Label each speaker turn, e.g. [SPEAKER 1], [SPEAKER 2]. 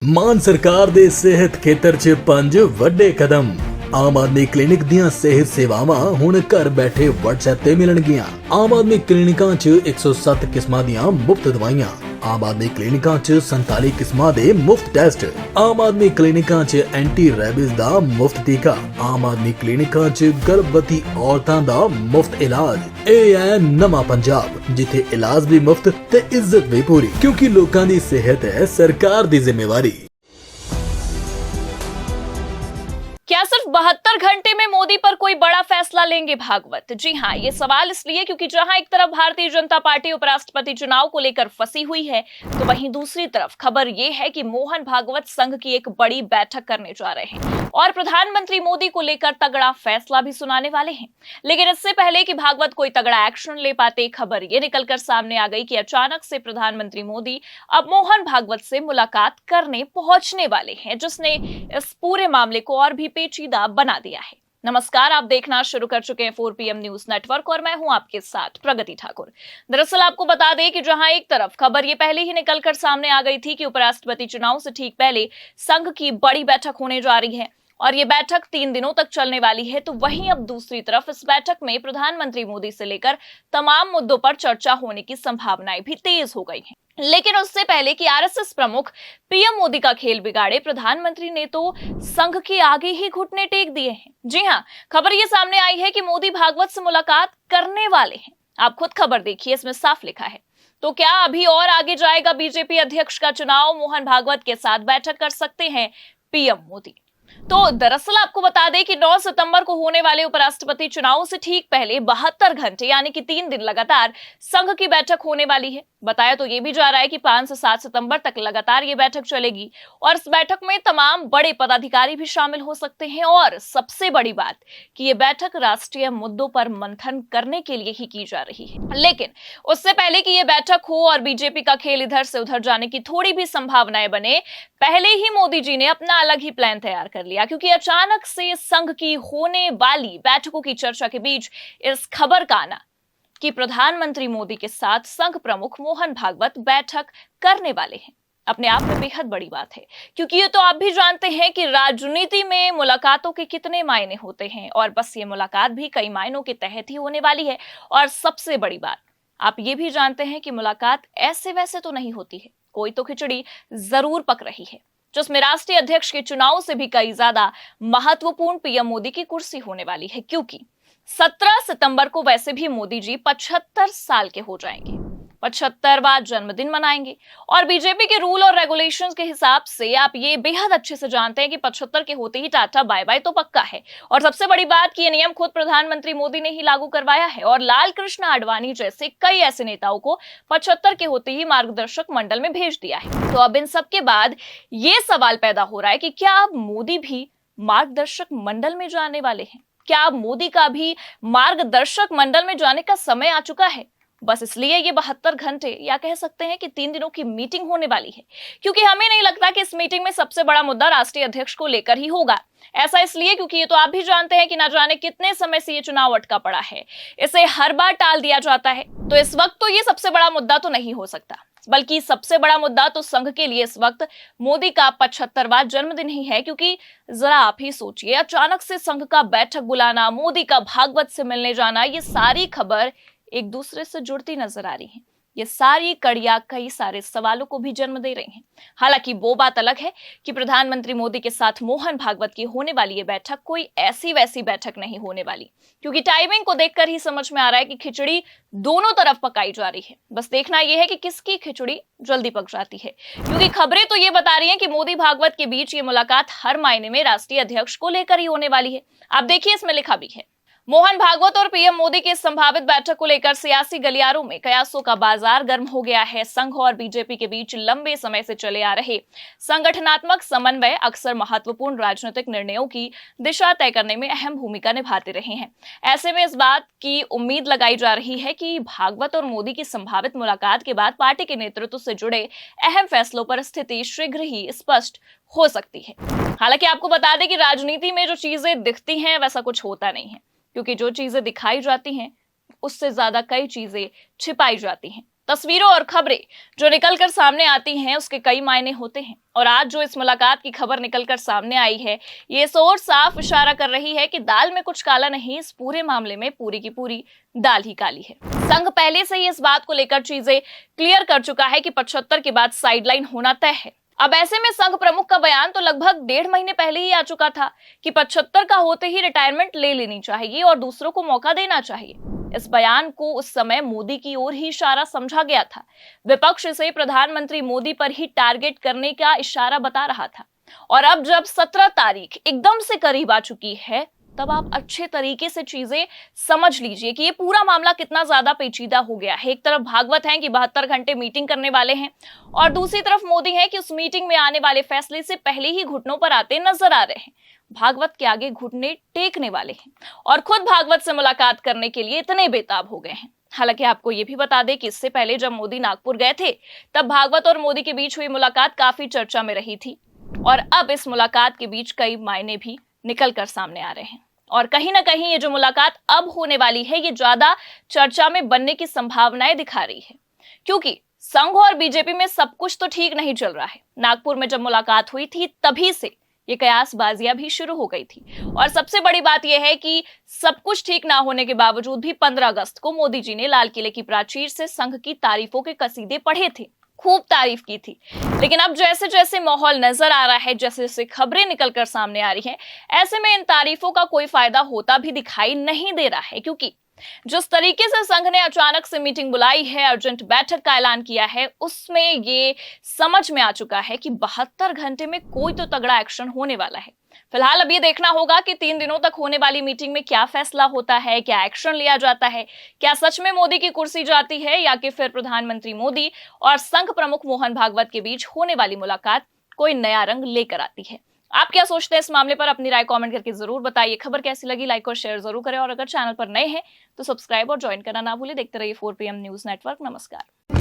[SPEAKER 1] ਮਾਨ ਸਰਕਾਰ ਦੇ ਸਿਹਤ ਖੇਤਰ 'ਚ 5 ਵੱਡੇ ਕਦਮ। ਆਮ ਆਦਮੀ ਕਲੀਨਿਕ ਦੀਆਂ ਸਿਹਤ ਸੇਵਾਵਾਂ ਹੁਣ ਘਰ ਬੈਠੇ WhatsApp ਤੇ ਮਿਲਣਗੀਆਂ। ਆਮ ਆਦਮੀ ਕਲੀਨਿਕਾਂ 'ਚ 107 ਕਿਸਮਾਂ ਦੀਆਂ ਮੁਫਤ ਦਵਾਈਆਂ। ਆਮ ਆਦਮੀ ਕਲੀਨਿਕਾਂ 'ਚ 47 ਕਿਸਮਾਂ ਦੇ ਮੁਫਤ ਟੈਸਟ। ਆਮ ਆਦਮੀ ਕਲੀਨਿਕਾਂ 'ਚ ਐਂਟੀ ਰੈਬਿਸ ਦਾ ਮੁਫਤ ਟੀਕਾ। ਆਮ ਆਦਮੀ ਕਲੀਨਿਕਾਂ 'ਚ ਗਰਭਵਤੀ ਔਰਤਾਂ ਦਾ ਮੁਫਤ ਇਲਾਜ। ਇਹ ਹੈ ਨਵਾਂ ਪੰਜਾਬ, ਜਿੱਥੇ ਇਲਾਜ ਵੀ ਮੁਫਤ ਤੇ ਇੱਜ਼ਤ ਵੀ ਪੂਰੀ, ਕਿਉਂਕਿ ਲੋਕਾਂ ਦੀ ਸਿਹਤ ਹੈ ਸਰਕਾਰ ਦੀ ਜ਼ਿੰਮੇਵਾਰੀ।
[SPEAKER 2] क्या सिर्फ 72 घंटे में मोदी पर कोई बड़ा फैसला लेंगे भागवत? जी हाँ, ये सवाल इसलिए क्योंकि जहां एक तरफ भारतीय जनता पार्टी उपराष्ट्रपति चुनाव को लेकर फंसी हुई है, तो वहीं दूसरी तरफ खबर ये है कि मोहन भागवत संघ की एक बड़ी बैठक करने जा रहे हैं और प्रधानमंत्री मोदी को लेकर तगड़ा फैसला भी सुनाने वाले हैं। लेकिन इससे पहले कि भागवत कोई तगड़ा एक्शन ले पाते, खबर ये निकलकर सामने आ गई कि अचानक से प्रधानमंत्री मोदी अब मोहन भागवत से मुलाकात करने पहुंचने वाले हैं, जिसने इस पूरे मामले को और भी पेचीदा बना दिया है। नमस्कार, आप देखना शुरू कर चुके हैं 4 PM न्यूज नेटवर्क और मैं हूं आपके साथ प्रगति ठाकुर। दरअसल आपको बता दें कि जहां एक तरफ खबर ये पहले ही निकलकर सामने आ गई थी कि उपराष्ट्रपति चुनाव से ठीक पहले संघ की बड़ी बैठक होने जा रही है और ये बैठक 3 दिनों तक चलने वाली है, तो वहीं अब दूसरी तरफ इस बैठक में प्रधानमंत्री मोदी से लेकर तमाम मुद्दों पर चर्चा होने की संभावनाएं भी तेज हो गई हैं। लेकिन उससे पहले कि आरएसएस प्रमुख पीएम मोदी का खेल बिगाड़े, प्रधानमंत्री ने तो संघ के आगे ही घुटने टेक दिए हैं। जी हां, खबर ये सामने आई है कि मोदी भागवत से मुलाकात करने वाले हैं। आप खुद खबर देखिए, इसमें साफ लिखा है। तो क्या अभी और आगे जाएगा बीजेपी अध्यक्ष का चुनाव? मोहन भागवत के साथ बैठक कर सकते हैं पीएम मोदी। तो दरअसल आपको बता दें कि 9 सितंबर को होने वाले उपराष्ट्रपति चुनाव से ठीक पहले 72 घंटे यानी कि 3 दिन लगातार संघ की बैठक होने वाली है। बताया तो ये भी जा रहा है कि 5 से 7 सितंबर तक लगातार ये बैठक चलेगी और इस बैठक में तमाम बड़े पदाधिकारी भी शामिल हो सकते हैं। और सबसे बड़ी बात कि ये बैठक राष्ट्रीय मुद्दों पर मंथन करने के लिए ही की जा रही है। लेकिन उससे पहले कि ये बैठक हो और बीजेपी का खेल इधर से उधर जाने की थोड़ी भी संभावनाएं बने, पहले ही मोदी जी ने अपना अलग ही प्लान तैयार कर लिया, क्योंकि अचानक से संघ की होने वाली बैठकों की चर्चा के बीच इस खबर का आना कि प्रधानमंत्री मोदी के साथ संघ प्रमुख मोहन भागवत बैठक करने वाले हैं, अपने आप में बेहद बड़ी बात है। क्योंकि ये तो आप भी जानते हैं कि राजनीति में मुलाकातों के कितने मायने होते हैं और बस ये मुलाकात भी कई मायनों के तहत ही होने वाली है। और सबसे बड़ी बात, आप ये भी जानते हैं कि मुलाकात ऐसे वैसे तो नहीं होती है, कोई तो खिचड़ी जरूर पक रही है, जिसमें राष्ट्रीय अध्यक्ष के चुनाव से भी कई ज्यादा महत्वपूर्ण पीएम मोदी की कुर्सी होने वाली है। क्योंकि 17 सितंबर को वैसे भी मोदी जी 75 साल के हो जाएंगे, 75वां जन्मदिन मनाएंगे और बीजेपी के रूल और रेगुलेशंस के हिसाब से आप ये बेहद अच्छे से जानते हैं कि 75 के होते ही टाटा बाय बाय तो पक्का है। और सबसे बड़ी बात कि ये नियम खुद प्रधानमंत्री मोदी ने ही लागू करवाया है और लाल कृष्ण आडवाणी जैसे कई ऐसे नेताओं को 75 के होते ही मार्गदर्शक मंडल में भेज दिया है। तो अब इन सब के बाद ये सवाल पैदा हो रहा है कि क्या अब मोदी भी मार्गदर्शक मंडल में जाने वाले हैं? क्या अब मोदी का भी मार्गदर्शक मंडल में जाने का समय आ चुका है? बस इसलिए ये 72 घंटे या कह सकते हैं कि 3 दिनों की मीटिंग होने वाली है, क्योंकि हमें नहीं लगता कि इस मीटिंग में सबसे बड़ा मुद्दा राष्ट्रीय अध्यक्ष को लेकर ही होगा। ऐसा इसलिए क्योंकि ये तो आप भी जानते हैं कि ना जाने कितने समय से ये चुनाव अटका पड़ा है, इसे हर बार टाल दिया जाता है। तो इस वक्त तो ये सबसे बड़ा मुद्दा तो नहीं हो सकता, बल्कि सबसे बड़ा मुद्दा तो संघ के लिए इस वक्त मोदी का 75वां जन्मदिन ही है। क्योंकि जरा आप ही सोचिए, अचानक से संघ का बैठक बुलाना, मोदी का भागवत से मिलने जाना, ये सारी खबर एक दूसरे से जुड़ती नजर आ रही है। ये सारी कड़ियां कई सारे सवालों को भी जन्म दे रही हैं। हालांकि वो बात अलग है कि प्रधानमंत्री मोदी के साथ मोहन भागवत की होने वाली ये बैठक कोई ऐसी वैसी बैठक नहीं होने वाली, क्योंकि टाइमिंग को देखकर ही समझ में आ रहा है कि खिचड़ी दोनों तरफ पकाई जा रही है। बस देखना यह है कि किसकी खिचड़ी जल्दी पक जाती है, क्योंकि खबरें तो ये बता रही हैं कि मोदी भागवत के बीच ये मुलाकात हर मायने में राष्ट्रीय अध्यक्ष को लेकर ही होने वाली है। आप देखिए, इसमें लिखा भी है, मोहन भागवत और पीएम मोदी की संभावित बैठक को लेकर सियासी गलियारों में कयासों का बाजार गर्म हो गया है। संघ और बीजेपी के बीच लंबे समय से चले आ रहे संगठनात्मक समन्वय अक्सर महत्वपूर्ण राजनीतिक निर्णयों की दिशा तय करने में अहम भूमिका निभाते रहे हैं। ऐसे में इस बात की उम्मीद लगाई जा रही है कि भागवत और मोदी की संभावित मुलाकात के बाद पार्टी के नेतृत्व से जुड़े अहम फैसलों पर स्थिति शीघ्र ही स्पष्ट हो सकती है। हालांकि आपको बता दें कि राजनीति में जो चीजें दिखती हैं वैसा कुछ होता नहीं है, क्योंकि जो चीजें दिखाई जाती हैं उससे ज्यादा कई चीजें छिपाई जाती हैं। तस्वीरों और खबरें जो निकलकर सामने आती हैं उसके कई मायने होते हैं और आज जो इस मुलाकात की खबर निकलकर सामने आई है ये सोच साफ इशारा कर रही है कि दाल में कुछ काला नहीं, इस पूरे मामले में पूरी की पूरी दाल ही काली है। संघ पहले से ही इस बात को लेकर चीजें क्लियर कर चुका है कि 75 के बाद साइडलाइन होना तय है। अब ऐसे में संघ प्रमुख का बयान तो लगभग 1.5 महीने पहले ही आ चुका था कि 75 का होते ही रिटायरमेंट ले लेनी चाहिए और दूसरों को मौका देना चाहिए। इस बयान को उस समय मोदी की ओर ही इशारा समझा गया था। विपक्ष इसे प्रधानमंत्री मोदी पर ही टारगेट करने का इशारा बता रहा था और अब जब 17 तारीख एकदम से करीब आ चुकी है तब आप अच्छे तरीके से चीजें समझ लीजिए कि ये पूरा मामला कितना ज्यादा पेचीदा हो गया है। एक तरफ भागवत हैं कि 72 घंटे मीटिंग करने वाले हैं और दूसरी तरफ मोदी हैं कि उस मीटिंग में आने वाले फैसले से पहले ही घुटनों पर आते नजर आ रहे हैं। भागवत के आगे घुटने टेकने वाले हैं और खुद भागवत से मुलाकात करने के लिए इतने बेताब हो गए हैं। हालांकि आपको ये भी बता दें कि इससे पहले जब मोदी नागपुर गए थे तब भागवत और मोदी के बीच हुई मुलाकात काफी चर्चा में रही थी और अब इस मुलाकात के बीच कई मायने भी निकल कर सामने आ रहे हैं और कहीं ना कहीं ये जो मुलाकात अब होने वाली है ये ज्यादा चर्चा में बनने की संभावनाएं दिखा रही है क्योंकि संघ और बीजेपी में सब कुछ तो ठीक नहीं चल रहा है। नागपुर में जब मुलाकात हुई थी तभी से ये कयासबाजियां भी शुरू हो गई थी और सबसे बड़ी बात यह है कि सब कुछ ठीक ना होने के बावजूद भी 15 अगस्त को मोदी जी ने लाल किले की प्राचीर से संघ की तारीफों के कसीदे पढ़े थे, खूब तारीफ की थी। लेकिन अब जैसे जैसे माहौल नजर आ रहा है, जैसे जैसे खबरें निकलकर सामने आ रही हैं, ऐसे में इन तारीफों का कोई फायदा होता भी दिखाई नहीं दे रहा है क्योंकि जिस तरीके से संघ ने अचानक से मीटिंग बुलाई है, अर्जेंट बैठक का ऐलान किया है, उसमें ये समझ में आ चुका है कि 72 घंटे में कोई तो तगड़ा एक्शन होने वाला है। फिलहाल अब ये देखना होगा कि 3 दिनों तक होने वाली मीटिंग में क्या फैसला होता है, क्या एक्शन लिया जाता है, क्या सच में मोदी की कुर्सी जाती है या कि फिर प्रधानमंत्री मोदी और संघ प्रमुख मोहन भागवत के बीच होने वाली मुलाकात कोई नया रंग लेकर आती है। आप क्या सोचते हैं इस मामले पर? अपनी राय कमेंट करके जरूर बताइए। खबर कैसी लगी लाइक और शेयर जरूर करें और अगर चैनल पर नए हैं तो सब्सक्राइब और ज्वाइन करना ना भूलें। देखते रहिए 4 PM न्यूज नेटवर्क। नमस्कार।